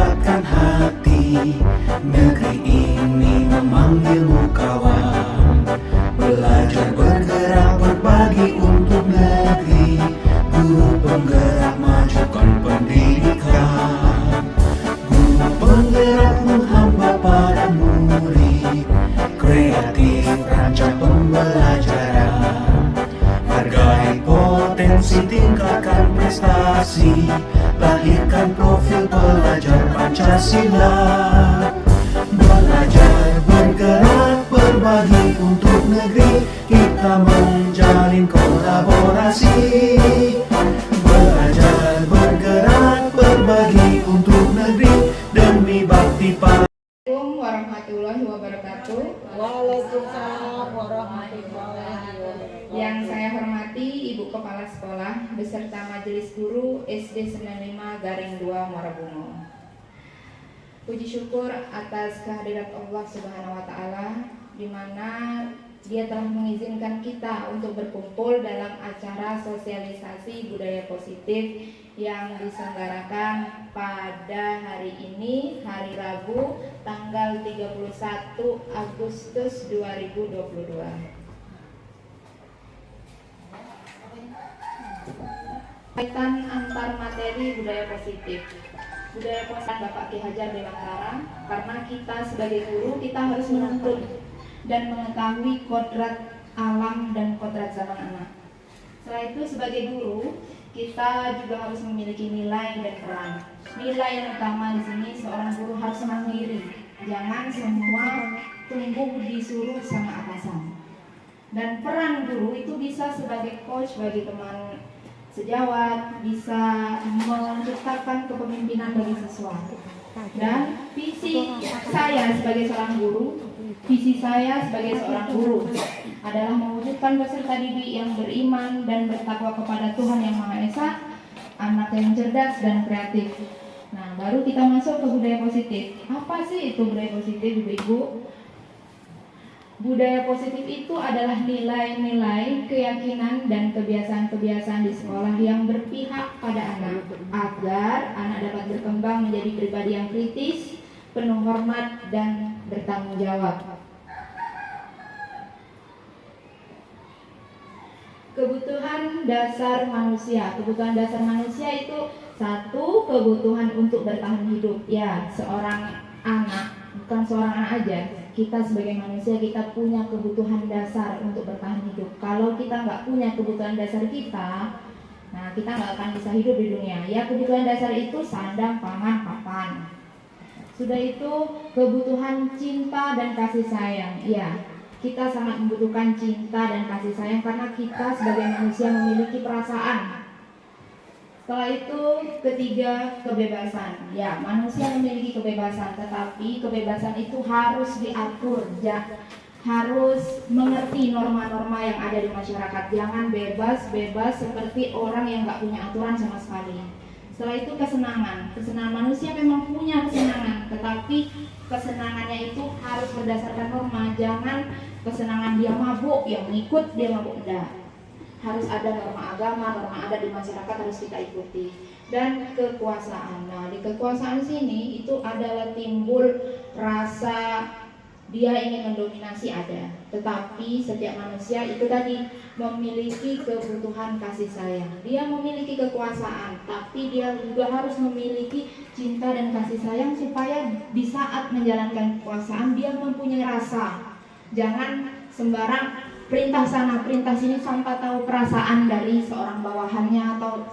menggerakkan hati. Negeri ini memanggilmu kawan, belajar bergerak berbagi untuk negeri. Guru penggerak majukan pendidikan, guru penggerak menghamba pada murid. Kreatif rancang pembelajaran, hargai potensi, tingkatkan prestasi, lahirkan profil pelajar Pancasila. Belajar bergerak berbagi untuk negeri, kita menjalin kolaborasi. Belajar bergerak berbagi untuk negeri demi bakti pada. Assalamualaikum warahmatullahi wabarakatuh. Waalaikumsalam warahmatullahi wabarakatuh. Yang saya hormati Ibu Kepala Sekolah beserta Majelis Guru SD 95/2 Muara Bungo. Puji syukur atas kehadirat Allah Subhanahu wa taala di mana Dia telah mengizinkan kita untuk berkumpul dalam acara sosialisasi budaya positif yang diselenggarakan pada hari ini, hari Rabu, tanggal 31 Agustus 2022. Kaitan antar materi budaya positif. Budaya positif Bapak Ki Hajar Dewantara, karena kita sebagai guru kita harus menuntun dan mengetahui kodrat alam dan kodrat zaman anak. Setelah itu sebagai guru kita juga harus memiliki nilai dan peran. Nilai yang utama di sini seorang guru harus mandiri. Jangan semua tumbuh disuruh sama atasan. Dan peran guru itu bisa sebagai coach bagi teman sejawat, bisa menciptakan kepemimpinan bagi siswa. Dan visi saya sebagai seorang guru, visi saya sebagai seorang guru adalah mewujudkan peserta didik yang beriman dan bertakwa kepada Tuhan Yang Maha Esa, anak yang cerdas dan kreatif. Nah, baru kita masuk ke budaya positif. Apa sih itu budaya positif, Ibu-ibu? Budaya positif itu adalah nilai-nilai, keyakinan, dan kebiasaan-kebiasaan di sekolah yang berpihak pada anak, agar anak dapat berkembang menjadi pribadi yang kritis, penuh hormat, dan bertanggung jawab. Kebutuhan dasar manusia. Kebutuhan dasar manusia itu satu, kebutuhan untuk bertahan hidup. Ya, seorang anak, bukan seorang anak aja. Kita sebagai manusia kita punya kebutuhan dasar untuk bertahan hidup. Kalau kita nggak punya kebutuhan dasar kita, nah kita nggak akan bisa hidup di dunia. Ya, kebutuhan dasar itu sandang, pangan, papan. Sudah itu kebutuhan cinta dan kasih sayang. Ya, kita sangat membutuhkan cinta dan kasih sayang karena kita sebagai manusia memiliki perasaan. Setelah itu ketiga, kebebasan. Ya, manusia memiliki kebebasan, tetapi kebebasan itu harus diatur, harus mengerti norma-norma yang ada di masyarakat. Jangan bebas-bebas seperti orang yang nggak punya aturan sama sekali. Setelah itu kesenangan. Kesenangan manusia memang punya kesenangan, tetapi kesenangannya itu harus berdasarkan norma. Jangan kesenangan dia mabuk, yang mengikut dia mabuk, enggak. Harus ada norma agama, norma adat di masyarakat harus kita ikuti. Dan kekuasaan. Nah, di kekuasaan sini itu adalah timbul rasa dia ingin mendominasi ada. Tetapi setiap manusia itu tadi memiliki kebutuhan kasih sayang. Dia memiliki kekuasaan, tapi dia juga harus memiliki cinta dan kasih sayang supaya di saat menjalankan kekuasaan dia mempunyai rasa. Jangan sembarang perintah sana, perintah sini tanpa tahu perasaan dari seorang bawahannya atau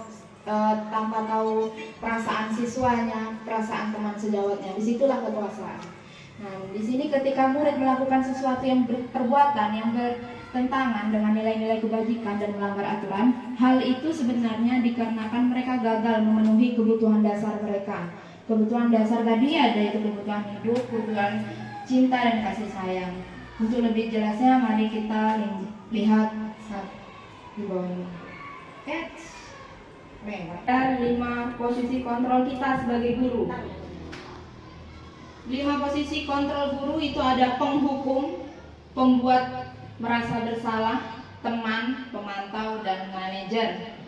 tanpa tahu perasaan siswanya, perasaan teman sejawatnya. Disitulah kekuasaan. Nah, di sini ketika murid melakukan sesuatu yang perbuatan yang bertentangan dengan nilai-nilai kebajikan dan melanggar aturan, hal itu sebenarnya dikarenakan mereka gagal memenuhi kebutuhan dasar mereka. Kebutuhan dasar tadi ada itu kebutuhan hidup, kebutuhan cinta dan kasih sayang. Untuk lebih jelasnya, mari kita lihat di bawah ini. Ada 5 posisi kontrol kita sebagai guru. 5 posisi kontrol guru itu ada penghukum, pembuat merasa bersalah, teman, pemantau, dan manajer.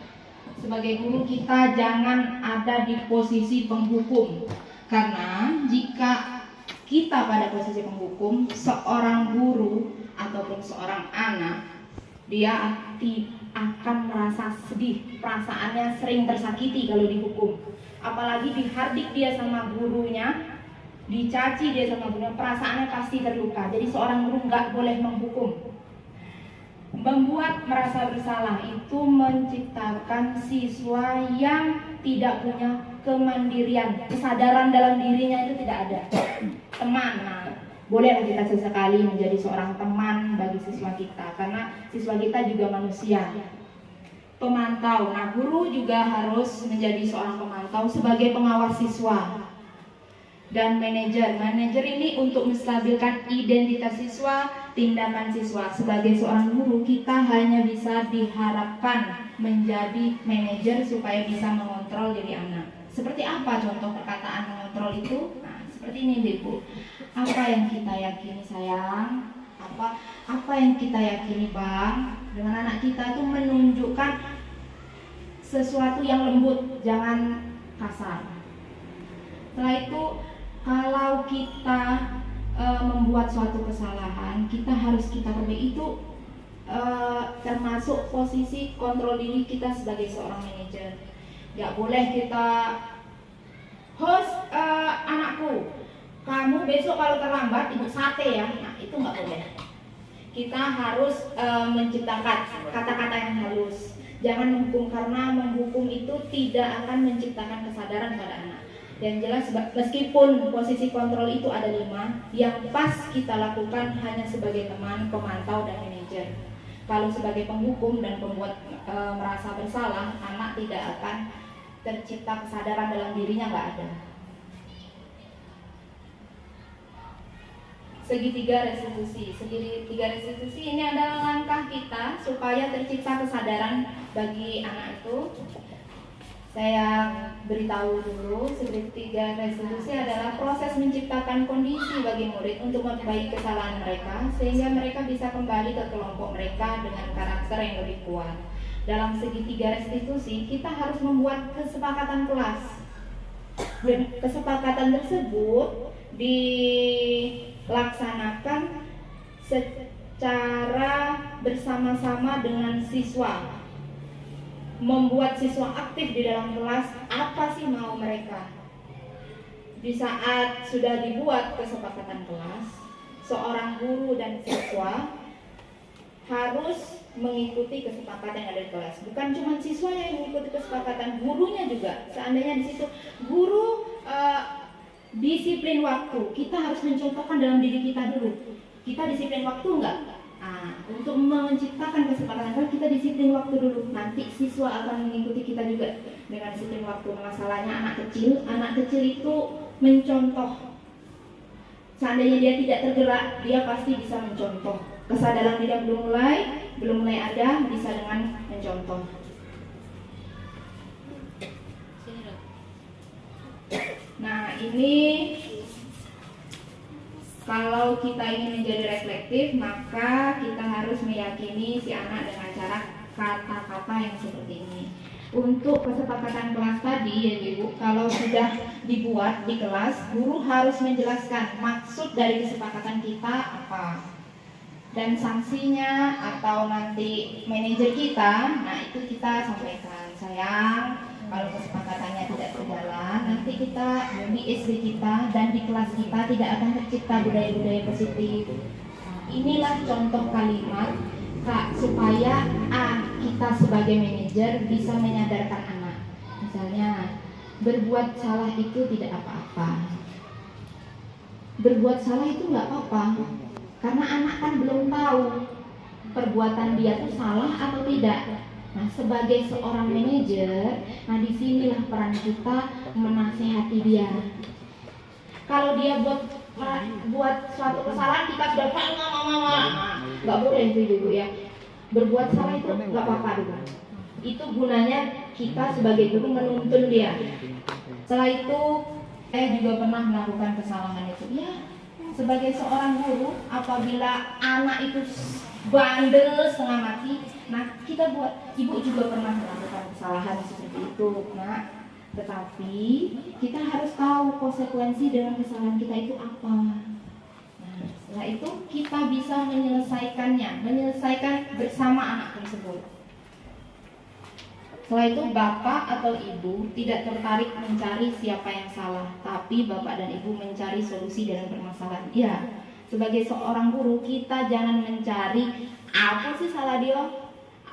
Sebagai guru kita jangan ada di posisi penghukum. Karena jika kita pada posisi penghukum, seorang guru ataupun seorang anak, dia akan merasa sedih, perasaannya sering tersakiti kalau dihukum. Apalagi dihardik dia sama gurunya, dicaci dia sama gurunya, perasaannya pasti terluka. Jadi seorang guru nggak boleh menghukum. Membuat merasa bersalah itu menciptakan siswa yang tidak punya kemandirian, kesadaran dalam dirinya itu tidak ada. Teman, bolehlah kita sesekali menjadi seorang teman bagi siswa kita, karena siswa kita juga manusia. Pemantau, guru juga harus menjadi seorang pemantau sebagai pengawas siswa. Dan manajer ini untuk menstabilkan identitas siswa, tindakan siswa. Sebagai seorang guru, kita hanya bisa diharapkan menjadi manajer supaya bisa mengontrol diri anak. Seperti apa contoh perkataan mengontrol itu? Seperti ini Bu. Apa yang kita yakini sayang? Apa yang kita yakini Bang? Dengan anak kita itu menunjukkan sesuatu yang lembut, jangan kasar. Setelah itu, kalau kita membuat suatu kesalahan, kita harus perbaiki. Itu termasuk posisi kontrol diri kita sebagai seorang manajer. Gak boleh kita host, anakku, kamu besok kalau terlambat ibu sate ya. Itu gak boleh. Kita harus menciptakan kata-kata yang halus. Jangan menghukum, karena menghukum itu tidak akan menciptakan kesadaran pada anak. Dan jelas meskipun posisi kontrol itu ada 5, yang pas kita lakukan hanya sebagai teman, pemantau, dan manajer. Kalau sebagai penghukum dan pembuat merasa bersalah, anak tidak akan tercipta kesadaran dalam dirinya, nggak ada. Segitiga restitusi ini adalah langkah kita supaya tercipta kesadaran bagi anak itu. Saya beritahu dulu, segitiga restitusi adalah proses menciptakan kondisi bagi murid untuk memperbaiki kesalahan mereka sehingga mereka bisa kembali ke kelompok mereka dengan karakter yang lebih kuat. Dalam segitiga restitusi, kita harus membuat kesepakatan kelas. Kesepakatan tersebut dilaksanakan secara bersama-sama dengan siswa. Membuat siswa aktif di dalam kelas, apa sih mau mereka. Di saat sudah dibuat kesepakatan kelas, seorang guru dan siswa harus mengikuti kesepakatan yang ada di kelas. Bukan cuma siswanya yang mengikuti kesepakatan, gurunya juga. Seandainya di situ guru disiplin waktu, kita harus mencontohkan dalam diri kita dulu. Kita disiplin waktu enggak? Untuk menciptakan kesepakatan kita disiplin waktu dulu. Nanti siswa akan mengikuti kita juga dengan disiplin waktu. Masalahnya anak kecil itu mencontoh. Seandainya dia tidak tergerak, dia pasti bisa mencontoh. Kesadaran dia belum mulai ada, bisa dengan mencontoh. Nah, ini kalau kita ingin menjadi reflektif, maka kita harus meyakini si anak dengan cara kata-kata yang seperti ini. Untuk kesepakatan kelas tadi ya Ibu, kalau sudah dibuat di kelas, guru harus menjelaskan maksud dari kesepakatan kita apa. Dan sanksinya atau nanti manajer kita, itu kita sampaikan. Sayang, kalau kesepakatannya tidak berjalan, nanti kita di SD kita dan di kelas kita tidak akan tercipta budaya-budaya positif. Inilah contoh kalimat supaya kita sebagai manajer bisa menyadarkan anak. Misalnya, berbuat salah itu tidak apa-apa. Berbuat salah itu nggak apa-apa, karena anak kan belum tahu perbuatan dia itu salah atau tidak. Nah, sebagai seorang manajer, disinilah peran kita menasehati dia. Kalau dia buat suatu kesalahan, kita sudah nggak boleh itu Ibu ya. Berbuat salah itu nggak apa-apa juga. Itu gunanya kita sebagai guru menuntun dia. Setelah itu, saya juga pernah melakukan kesalahan itu. Ya, sebagai seorang guru, apabila anak itu bandel setengah mati, kita buat, Ibu juga pernah melakukan kesalahan seperti itu. Tetapi kita harus tahu konsekuensi dengan kesalahan kita itu apa. Nah, setelah itu kita bisa menyelesaikan bersama anak tersebut. Setelah itu bapak atau ibu tidak tertarik mencari siapa yang salah, tapi bapak dan ibu mencari solusi dalam permasalahan. Ya, sebagai seorang guru kita jangan mencari apa sih salah dia,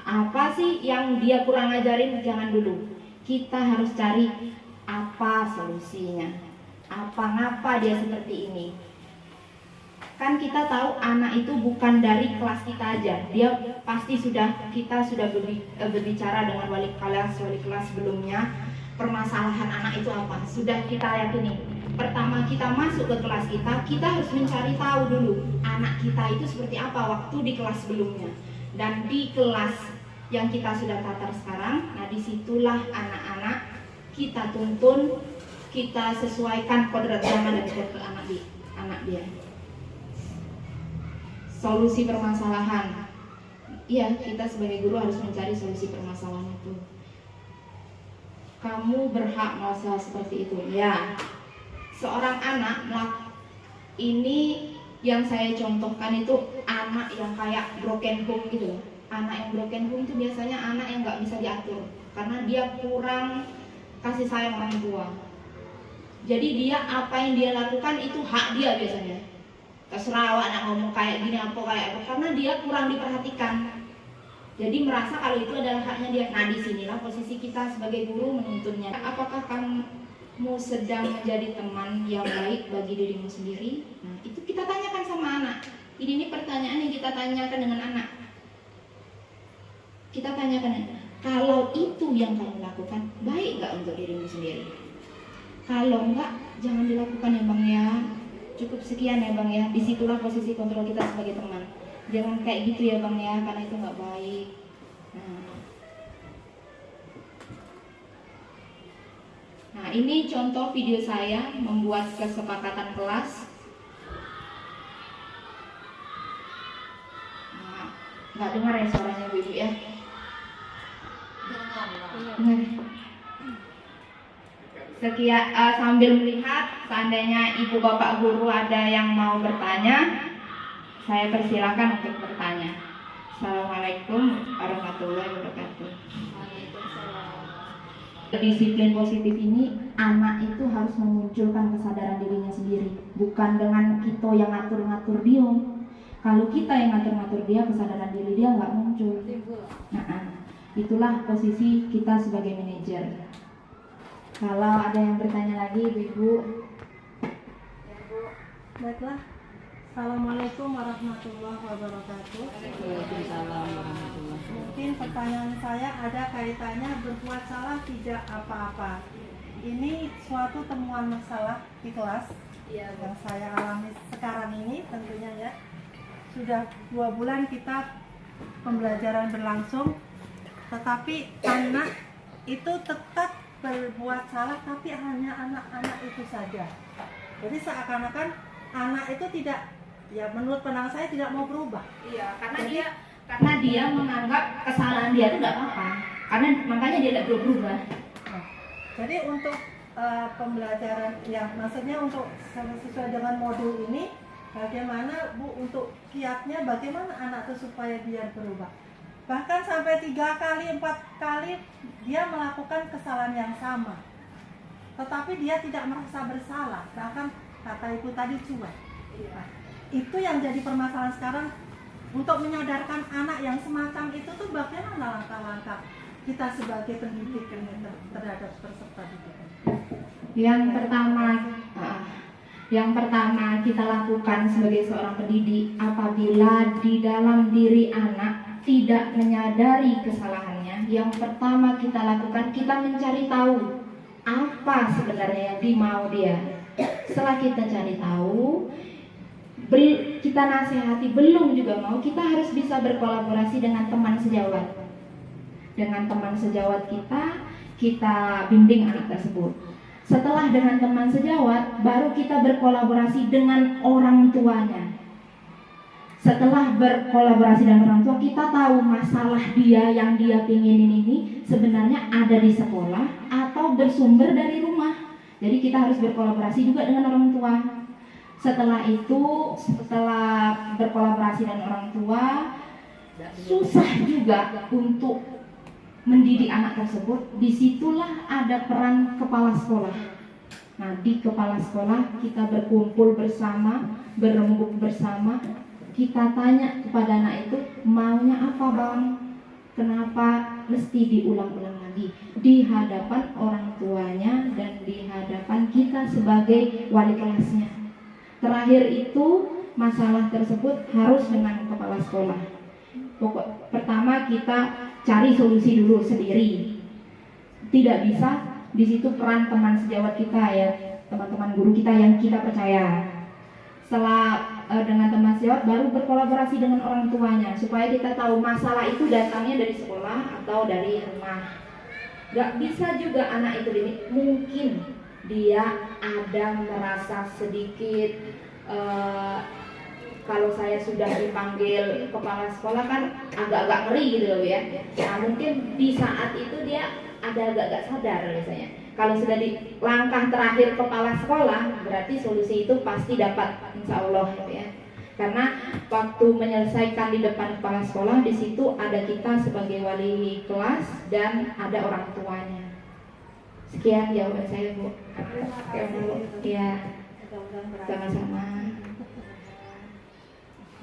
apa sih yang dia kurang ajarin, jangan dulu. Kita harus cari apa solusinya, ngapa dia seperti ini. Kan kita tahu anak itu bukan dari kelas kita aja, dia pasti kita sudah berbicara dengan wali kelas sebelumnya, permasalahan anak itu apa, sudah kita yakini. Pertama kita masuk ke kelas kita harus mencari tahu dulu anak kita itu seperti apa waktu di kelas sebelumnya. Dan di kelas yang kita sudah tatar sekarang, nah disitulah anak-anak kita tuntun, kita sesuaikan kodrat zaman dan kodrat anak dia. Solusi permasalahan, iya, kita sebagai guru harus mencari solusi permasalahan itu. Kamu berhak merasa seperti itu, ya. Seorang anak ini yang saya contohkan itu anak yang kayak broken home gitu. Anak yang broken home itu biasanya anak yang nggak bisa diatur karena dia kurang kasih sayang orang tua. Jadi dia apa yang dia lakukan itu hak dia biasanya. Terserah anak ngomong kayak gini apa karena dia kurang diperhatikan. Jadi merasa kalau itu adalah haknya dia. Nah disinilah posisi kita sebagai guru menuntunnya. Apakah kamu sedang menjadi teman yang baik bagi dirimu sendiri? Nah itu kita tanyakan sama anak. Ini pertanyaan yang kita tanyakan dengan anak. Kita tanyakan, kalau itu yang kamu lakukan, baik nggak untuk dirimu sendiri? Kalau enggak, jangan dilakukan ya Bang ya. Cukup sekian ya Bang ya. Disitulah posisi kontrol kita sebagai teman. Jangan kayak gitu ya Bang ya, karena itu nggak baik. Nah ini contoh video saya membuat kesepakatan kelas. Nah, nggak dengar ya suaranya Bu Ibu ya? Sekian sambil melihat, seandainya ibu bapak guru ada yang mau bertanya, saya persilakan untuk bertanya. Assalamualaikum warahmatullahi wabarakatuh. Disiplin positif ini, anak itu harus memunculkan kesadaran dirinya sendiri, bukan dengan kita yang ngatur-ngatur dia. Kalau kita yang ngatur-ngatur dia, kesadaran diri dia nggak muncul. Itulah posisi kita sebagai manajer. Kalau ada yang bertanya lagi, Ibu. Ya, Bu. Baiklah. Assalamualaikum warahmatullahi wabarakatuh. Waalaikumsalam warahmatullahi wabarakatuh. Mungkin pertanyaan saya ada kaitannya berbuat salah tidak apa-apa. Ini suatu temuan masalah di kelas yang saya alami sekarang ini tentunya ya. Sudah 2 bulan kita pembelajaran berlangsung, tetapi anak itu tetap berbuat salah, tapi hanya anak-anak itu saja. Jadi seakan-akan anak itu tidak, ya menurut pandangan saya tidak mau berubah. Iya, karena dia menganggap kesalahan dia itu tidak apa-apa. Karena makanya dia tidak berubah. Nah, jadi untuk pembelajaran yang maksudnya untuk sesuai dengan modul ini, bagaimana Bu untuk kiatnya, bagaimana anak itu supaya biar berubah. Bahkan sampai 3 kali, 4 kali dia melakukan kesalahan yang sama, tetapi dia tidak merasa bersalah, bahkan kata ibu tadi cuek. Nah, itu yang jadi permasalahan sekarang, untuk menyadarkan anak yang semacam itu tuh bagaimana langkah-langkah kita sebagai pendidik terhadap peserta didik. Yang pertama kita lakukan sebagai seorang pendidik, apabila di dalam diri anak tidak menyadari kesalahannya, yang pertama kita lakukan, kita mencari tahu apa sebenarnya yang dimau dia. Setelah kita cari tahu, kita nasihati, belum juga mau, kita harus bisa berkolaborasi dengan teman sejawat. Dengan teman sejawat kita bimbing anak tersebut. Setelah dengan teman sejawat, baru kita berkolaborasi dengan orang tuanya. Setelah berkolaborasi dengan orang tua, kita tahu masalah dia yang dia pinginin ini sebenarnya ada di sekolah atau atau bersumber dari rumah. Jadi kita harus berkolaborasi juga dengan orang tua. Setelah berkolaborasi dengan orang tua, susah juga untuk mendidik anak tersebut. Disitulah ada peran kepala sekolah. Nah, di kepala sekolah kita berkumpul bersama, berembuk bersama. Kita tanya kepada anak itu, maunya apa bang? Kenapa mesti diulang-ulang lagi? Di hadapan orang tuanya dan di hadapan kita sebagai wali kelasnya. Terakhir itu, masalah tersebut harus dengan kepala sekolah. Pertama kita cari solusi dulu sendiri. Tidak bisa, di situ peran teman sejawat kita ya, teman-teman guru kita yang kita percaya. Setelah dengan teman sejawat baru berkolaborasi dengan orang tuanya supaya kita tahu masalah itu datangnya dari sekolah atau dari rumah. Gak bisa juga anak itu mungkin dia ada merasa sedikit kalau saya sudah dipanggil kepala sekolah kan agak-agak ngeri gitu loh ya. Nah mungkin di saat itu dia ada agak-agak sadar misalnya. Kalau sudah di langkah terakhir kepala sekolah, berarti solusi itu pasti dapat, insya Allah gitu ya. Karena waktu menyelesaikan di depan kepala sekolah, di situ ada kita sebagai wali kelas dan ada orang tuanya. Sekian jawaban saya Bu. Ya, sama-sama.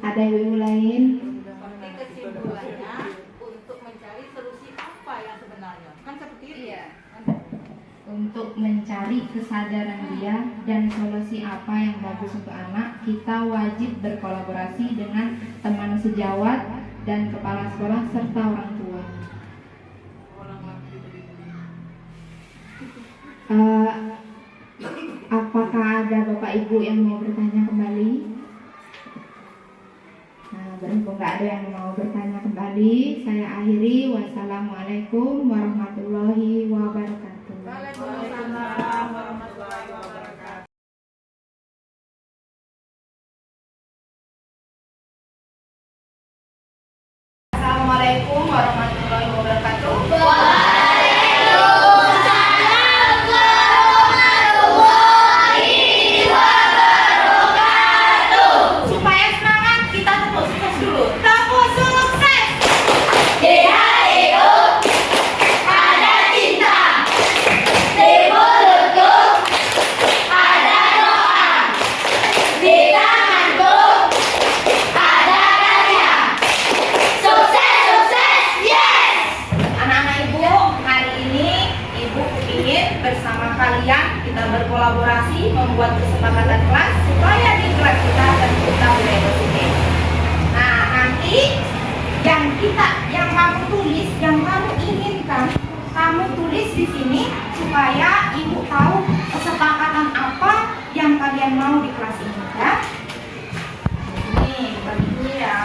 Ada ibu lain? Kesimpulannya untuk mencari solusi apa yang sebenarnya kan seperti itu ya. Untuk mencari kesadaran dia dan solusi apa yang bagus untuk anak, kita wajib berkolaborasi dengan teman sejawat dan kepala sekolah serta orang tua. Apakah ada Bapak Ibu yang mau bertanya kembali? Nah, berhubung nggak ada yang mau bertanya kembali, saya akhiri. Wassalamualaikum warahmatullahi wabarakatuh. Waalaikumsalam warahmatullahi wabarakatuh. Assalamualaikum warahmatullahi wabarakatuh. Supaya semangat kita tepuk sukses dulu. Tepuk sukses. Di hari itu ada cinta. Di mulutku ada doa. Di tanganku ada karya. Sukses, sukses, yes. Anak-anak ibu, hari ini ibu ingin bersama kalian kita berkolaborasi membuat kesepakatan kelas supaya di kelas kita dan kita budaya positif. Nah, nanti yang kamu tulis, yang kamu inginkan, kamu tulis di sini supaya ibu tahu kesepakatan apa yang kalian mau di kelas ini ya. Ini bagi dulu ya.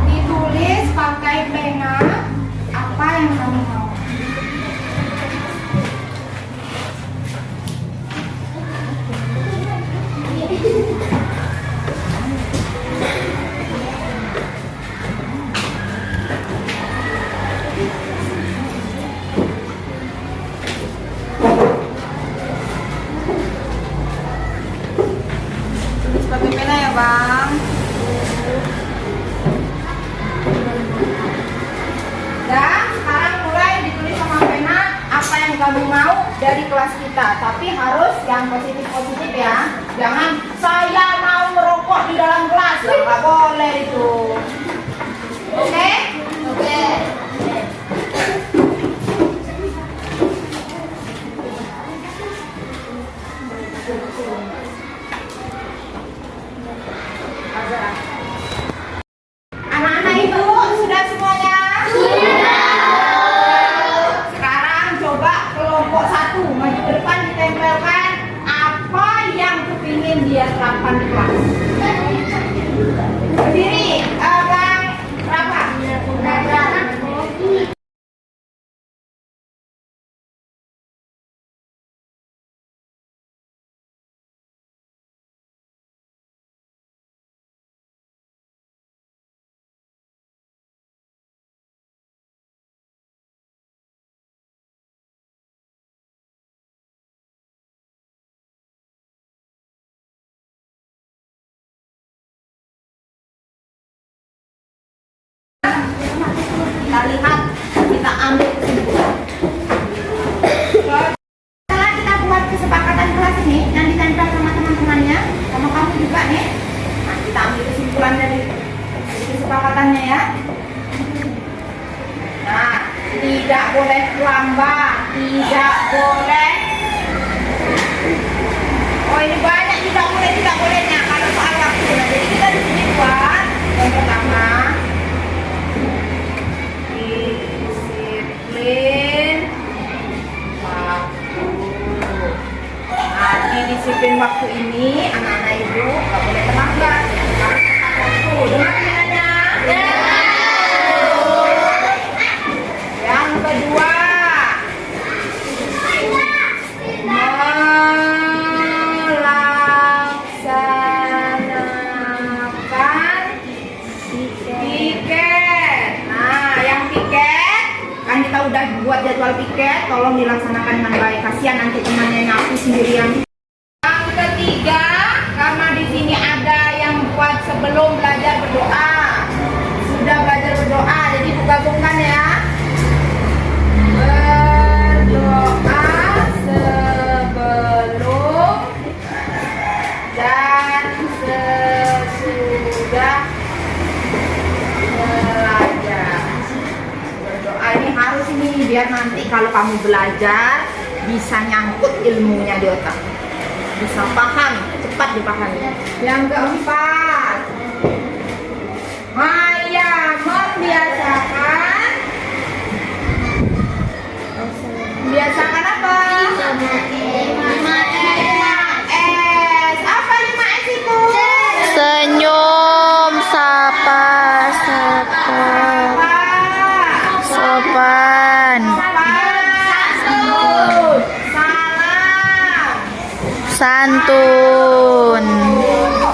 Ditulis pakai pena apa yang kamu mau. Tulis pakai pena ya bang. Dan sekarang mulai ditulis sama pena apa yang kamu mau dari kelas kita. Tapi harus yang positif-positif ya. Jangan saya mau merokok di dalam kelas. Nggak boleh itu. Oke? Oke. Anak-anak ibu sudah semuanya? Sudah. Sekarang coba kelompok 1 maju ke depan ditempelkan apa yang kepingin dia terapkan di kelas. Berdiri. kita lihat, kita ambil kesimpulan. Setelah kita buat kesepakatan kelas ini yang ditempel sama teman-temannya, sama kamu juga nih. Nah, kita ambil kesimpulan dari kesepakatannya ya. Nah, tidak boleh lambat, tidak boleh. Oh, ini banyak tidak bolehnya kalau soal waktu. Nah, jadi kita di sini buat yang pertama disiplin waktu. Nah, di disiplin waktu ini anak-anak ibu nggak boleh terlambat, harus tepat waktu. Dengar kiranya? Yang kedua, melaksanakan piket. Nah, yang piket kan kita udah buat jadwal piket, tolong dilaksanakan dengan baik. Kasihan nanti temannya nyapu sendirian. Yang ketiga, karena di sini ada yang buat sebelum belajar berdoa, sudah belajar berdoa, jadi gabungkan ya. Berdoa sebelum dan sesudah belajar. Berdoa ini harus ini biar nanti kalau kamu belajar bisa nyangkut ilmunya di otak, bisa paham, cepat dipahami. Yang keempat, membiasakan apa? 5S. Apa 5S itu? Senyum, sapa, sopan, santun.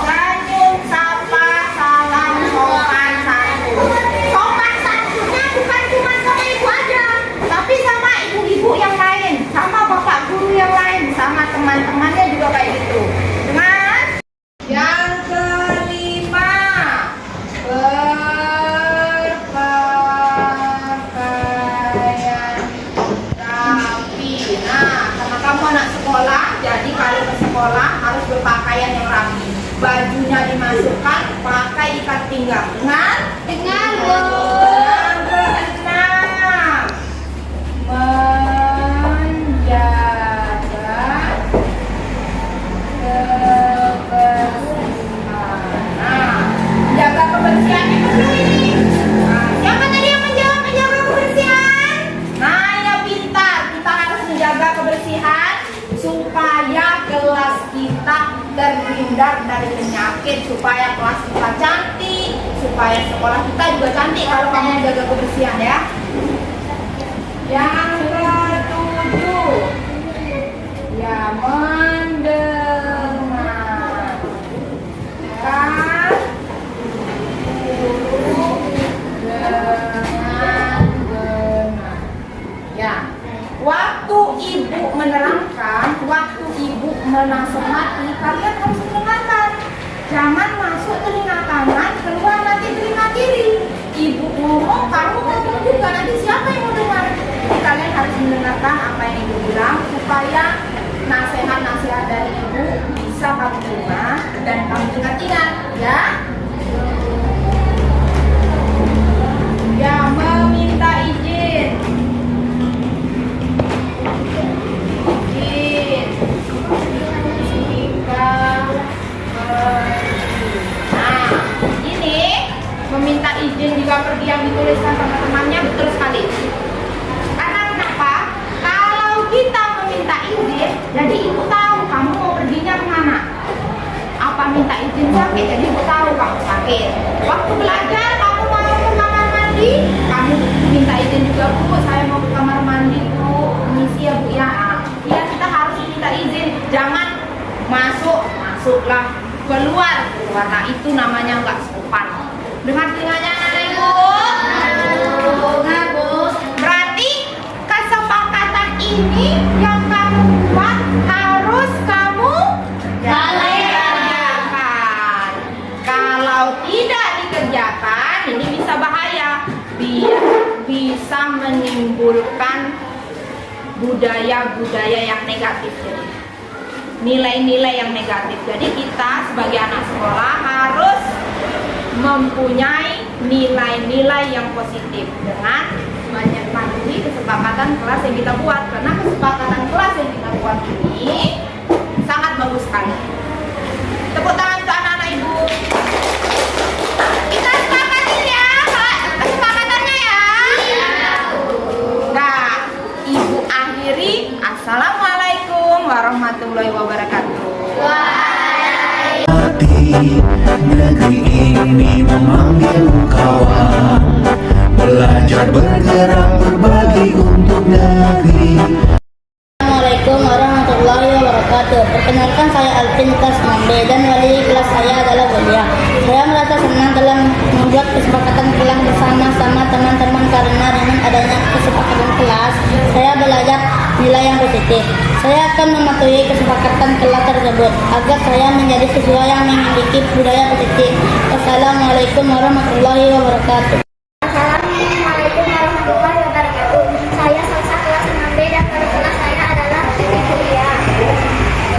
Senyum, sapa, salam, sopan, santun. Sopan santunnya bukan cuma sama ibu aja, tapi sama ibu-ibu yang lain, sama bapak guru yang lain, sama teman-temannya juga kayak gitu. Dengar? Yang kelima, berpakaian rapi. Nah, karena kamu anak sekolah, jadi kalau ke sekolah harus berpakaian yang rapi. Bajunya dimasukkan, pakai ikat pinggang. Dengar? Dengar, Bu. Yang keenam, menjaga kebersihan. Nah, menjaga kebersihan itu dulu ini. Nah, siapa tadi yang menjaga kebersihan? Nah, yang pintar. Kita harus menjaga kebersihan supaya kelas kita terhindar dari penyakit, supaya kelas kita cantik, supaya sekolah kita juga cantik kalau kamu menjaga kebersihan ya. Yang ketujuh, ya mendengarkan guru dengan benar. Ya, waktu ibu menerangkan, waktu ibu menasehati, kalian harus mendengarkan. Jangan masuk telinga kanan, keluar nanti telinga kiri. Ibu ngomong, kamu ngomong juga, nanti siapa yang mau dengar? Jadi kalian harus mendengarkan apa yang ibu bilang supaya nasihat-nasihat dari ibu bisa kamu terima dan kamu ingat-ingat ya. Ya, meminta izin. Nah, ini meminta izin jika pergi yang dituliskan sama temannya betul sekali. Karena kenapa? Kalau kita meminta izin, jadi ibu tahu kamu mau perginya kemana. Apa minta izin sakit, jadi ibu tahu kamu sakit. Waktu belajar kamu mau ke kamar mandi, kamu minta izin juga, Bu, saya mau ke kamar mandi, Bu, misi ya Bu ya. Ya, kita harus minta izin, jangan masuklah, keluar. Nah, itu namanya nggak sopan. Dengar telinganya anak ibu? Dengar, Bu. Berarti kesepakatan ini yang kamu buat harus kamu kerjakan. Kalau tidak dikerjakan, ini bisa bahaya. bisa menimbulkan budaya-budaya yang negatif, jadi nilai-nilai yang negatif. Jadi kita sebagai anak sekolah harus mempunyai nilai-nilai yang positif dengan mematuhi kesepakatan kelas yang kita buat, karena kesepakatan kelas yang kita buat ini sangat bagus sekali. Tepuk tangan untuk anak-anak ibu. Kita sepakatin ya kesepakatannya ya. Nah, ibu akhiri. Assalamualaikum warahmatullahi wabarakatuh. Hati negeri ini memanggil kawan, belajar bergerak berbagi untuk negeri. Assalamualaikum warahmatullahi wabarakatuh. Perkenalkan, saya Alvin kelas 6B dan wali kelas saya adalah Bulia. Saya merasa senang dalam membuat kesepakatan kelas bersama-sama teman-teman, karena dengan adanya kesepakatan kelas saya belajar nilai yang positif. Saya akan mematuhi kesepakatan kelas tersebut agar saya menjadi siswa yang memiliki budaya positif. Wassalamualaikum warahmatullahi wabarakatuh. Assalamualaikum warahmatullahi wabarakatuh. Saya Salsa kelas 6B dan wali kelas saya adalah Bulia.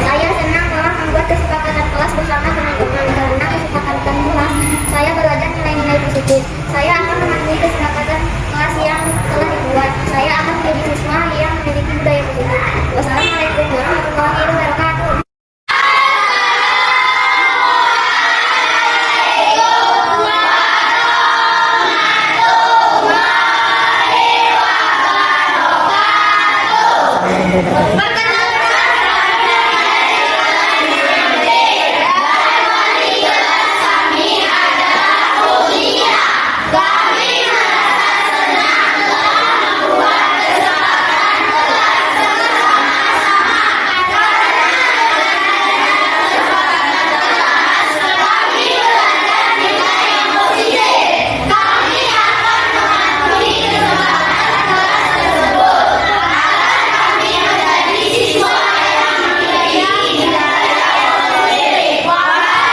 Saya senang telah membuat kesepakatan kelas bersama teman-teman, karena kesepakatan kelas saya belajar nilai-nilai positif. Saya akan mematuhi kesepakatan kelas yang telah dibuat. Saya akan menjadi siswa yang memiliki budaya positif. Wassalamualaikum warahmatullahi wabarakatuh.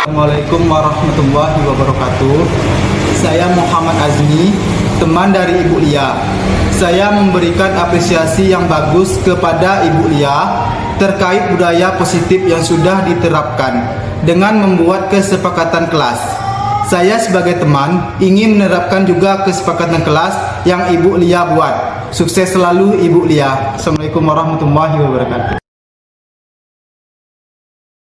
Assalamualaikum warahmatullahi wabarakatuh. Saya Muhammad Azmi, teman dari Ibu Lia. Saya memberikan apresiasi yang bagus kepada Ibu Lia terkait budaya positif yang sudah diterapkan dengan membuat kesepakatan kelas. Saya sebagai teman ingin menerapkan juga kesepakatan kelas yang Ibu Lia buat. Sukses selalu Ibu Lia. Assalamualaikum warahmatullahi wabarakatuh.